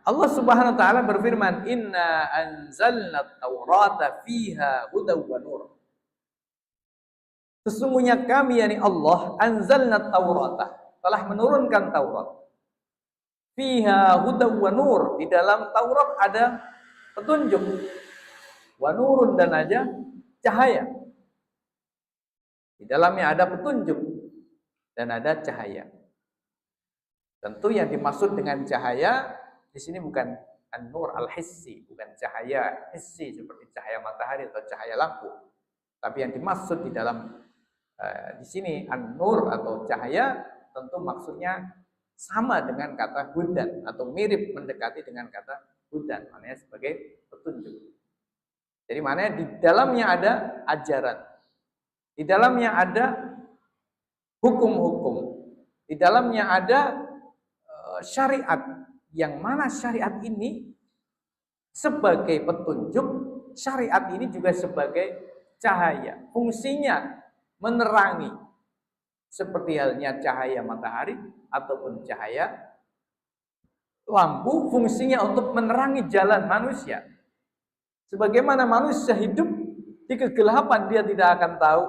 Allah Subhanahu wa taala berfirman, "Inna anzalna at-taurata fiha hudaw wa nur." Sesungguhnya kami, yakni Allah, anzalna at-taurata, telah menurunkan Taurat. Fiha hudaw wa nur, di dalam Taurat ada petunjuk. Wa nurun, dan ada cahaya. Di dalamnya ada petunjuk dan ada cahaya. Tentu yang dimaksud dengan cahaya di sini bukan an-nur al-hissi, bukan cahaya hissi seperti cahaya matahari atau cahaya lampu. Tapi yang dimaksud di dalam di sini an-nur atau cahaya tentu maksudnya sama dengan kata hudan atau mirip mendekati dengan kata hudan, maknanya sebagai petunjuk. Jadi maknanya di dalamnya ada ajaran, di dalamnya ada hukum-hukum, di dalamnya ada syariat, yang mana syariat ini sebagai petunjuk, syariat ini juga sebagai cahaya. Fungsinya menerangi, seperti halnya cahaya matahari ataupun cahaya lampu, fungsinya untuk menerangi jalan manusia. Sebagaimana manusia hidup di kegelapan, dia tidak akan tahu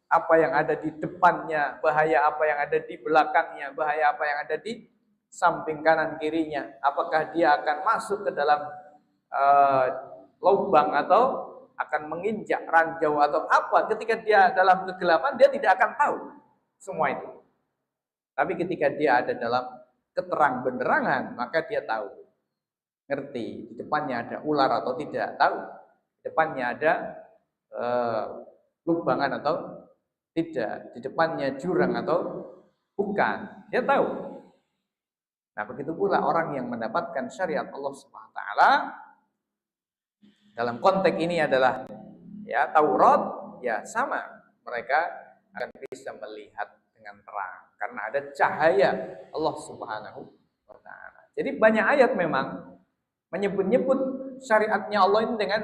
apa yang ada di depannya, bahaya apa yang ada di belakangnya, bahaya apa yang ada di samping kanan kirinya. Apakah dia akan masuk ke dalam lubang atau akan menginjak ranjau atau apa. Ketika dia dalam kegelapan, dia tidak akan tahu semua itu. Tapi ketika dia ada dalam keterang benderangan, maka dia tahu, ngerti di depannya ada ular atau tidak, tahu di depannya ada lubangan atau tidak, di depannya jurang atau bukan, dia tahu. Nah, begitu pula orang yang mendapatkan syariat Allah Subhanahu wa taala, dalam konteks ini adalah ya Taurat, ya sama, mereka akan bisa melihat dengan terang karena ada cahaya Allah Subhanahu wa taala. Jadi banyak ayat memang menyebut-nyebut syariatnya Allah ini dengan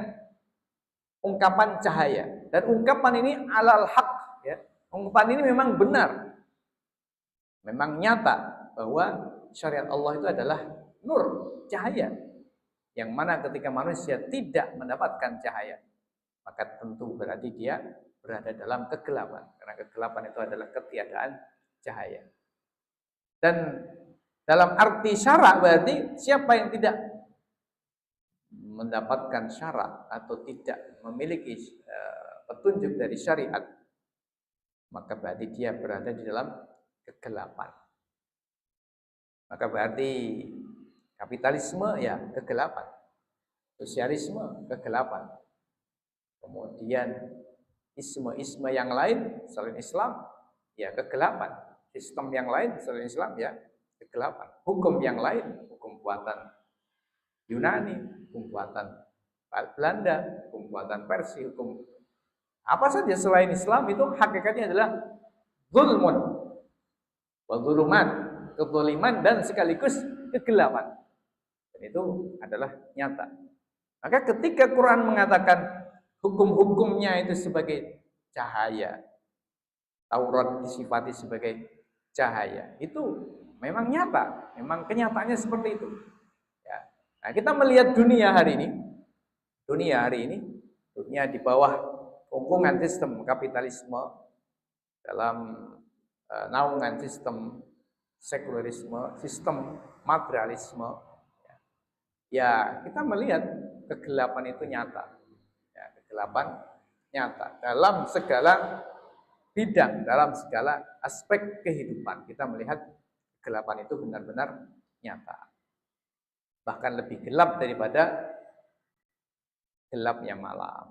ungkapan cahaya, dan ungkapan ini alal haq, ya. Ungkapan ini memang benar, memang nyata bahwa syariat Allah itu adalah nur, cahaya, yang mana ketika manusia tidak mendapatkan cahaya, maka tentu berarti dia berada dalam kegelapan, karena kegelapan itu adalah ketiadaan cahaya. Dan dalam arti syarak berarti siapa yang tidak mendapatkan syarak atau tidak memiliki petunjuk dari syariat, maka berarti dia berada di dalam kegelapan. Maka berarti kapitalisme ya kegelapan, sosialisme kegelapan, kemudian isme-isme yang lain selain Islam ya kegelapan, sistem yang lain selain Islam ya kegelapan, hukum yang lain, hukum buatan Yunani, hukum buatan Belanda, hukum buatan Persia, hukum apa saja selain Islam itu hakikatnya adalah zulmun wa dzulumat, kezaliman dan sekaligus kegelapan. Dan itu adalah nyata. Maka ketika Quran mengatakan hukum-hukumnya itu sebagai cahaya, Taurat disifati sebagai cahaya, itu memang nyata, memang kenyataannya seperti itu. Ya. Nah, kita melihat dunia hari ini, dunia di bawah hubungan sistem kapitalisme, dalam naungan sistem sekularisme, sistem materialisme, ya kita melihat kegelapan itu nyata, ya, kegelapan nyata dalam segala bidang, dalam segala aspek kehidupan. Kita melihat kegelapan itu benar-benar nyata, bahkan lebih gelap daripada gelapnya malam.